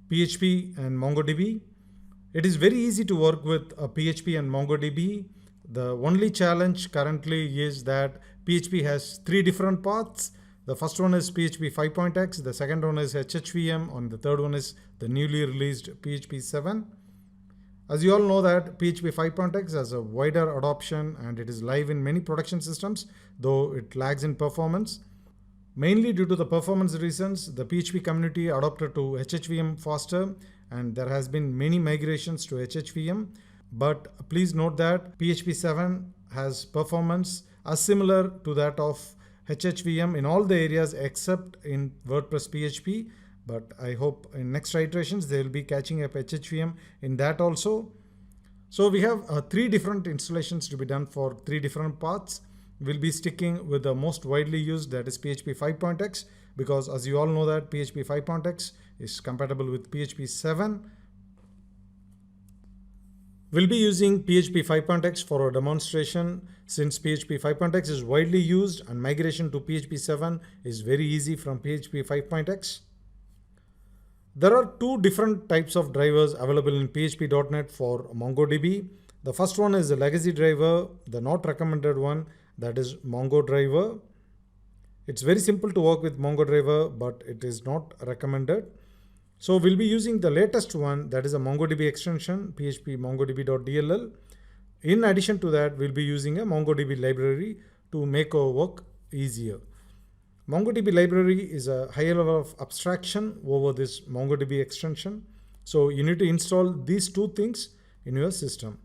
PHP and MongoDB. It is very easy to work with PHP and MongoDB. The only challenge currently is that PHP has three different paths. The first one is PHP 5.x, the second one is HHVM, and the third one is the newly released PHP 7. As you all know that PHP 5.x has a wider adoption and it is live in many production systems, though it lags in performance. Mainly due to the performance reasons, the PHP community adopted to HHVM faster and there has been many migrations to HHVM. But please note that PHP 7 has performance as similar to that of HHVM in all the areas except in WordPress PHP. But I hope in next iterations they will be catching up HHVM in that also. So we have three different installations to be done for three different paths. We'll be sticking with the most widely used, that is PHP 5.x, because as you all know that PHP 5.x is compatible with PHP 7. We'll be using PHP 5.x for our demonstration since PHP 5.x is widely used and migration to PHP 7 is very easy from PHP 5.x. There are two different types of drivers available in PHP.NET for MongoDB. The first one is the legacy driver, the not recommended one, that is Mongo driver. It's very simple to work with Mongo driver, but it is not recommended. So we'll be using the latest one, that is a MongoDB extension, PHP mongodb.dll. In addition to that, we'll be using a MongoDB library to make our work easier. MongoDB library is a higher level of abstraction over this MongoDB extension. So you need to install these two things in your system.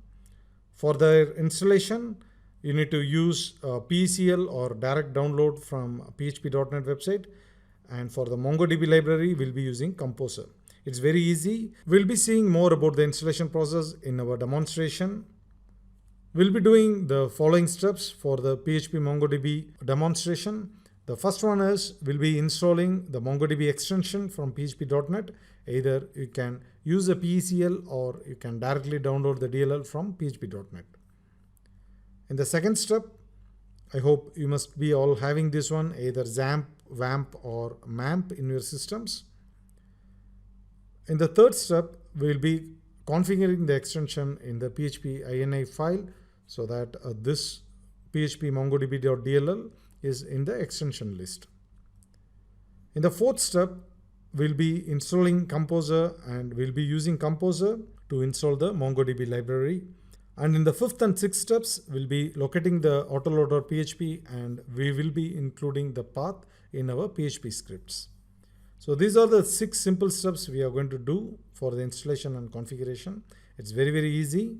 For the installation, you need to use PECL or direct download from PHP.NET website. And for the MongoDB library, we'll be using Composer. It's very easy. We'll be seeing more about the installation process in our demonstration. We'll be doing the following steps for the PHP MongoDB demonstration. The first one is we'll be installing the MongoDB extension from PHP.NET. Either you can use a PECL or you can directly download the DLL from PHP.NET. In the second step, I hope you must be all having this one, either XAMPP, WAMP or MAMP in your systems. In the third step, we'll be configuring the extension in the PHP ini file so that this PHP mongodb.dll is in the extension list. In the fourth step, we'll be installing Composer and we'll be using Composer to install the MongoDB library. And in the fifth and sixth steps, we'll be locating the autoloader PHP and we will be including the path in our PHP scripts. So these are the 6 simple steps we are going to do for the installation and configuration. It's very, very easy.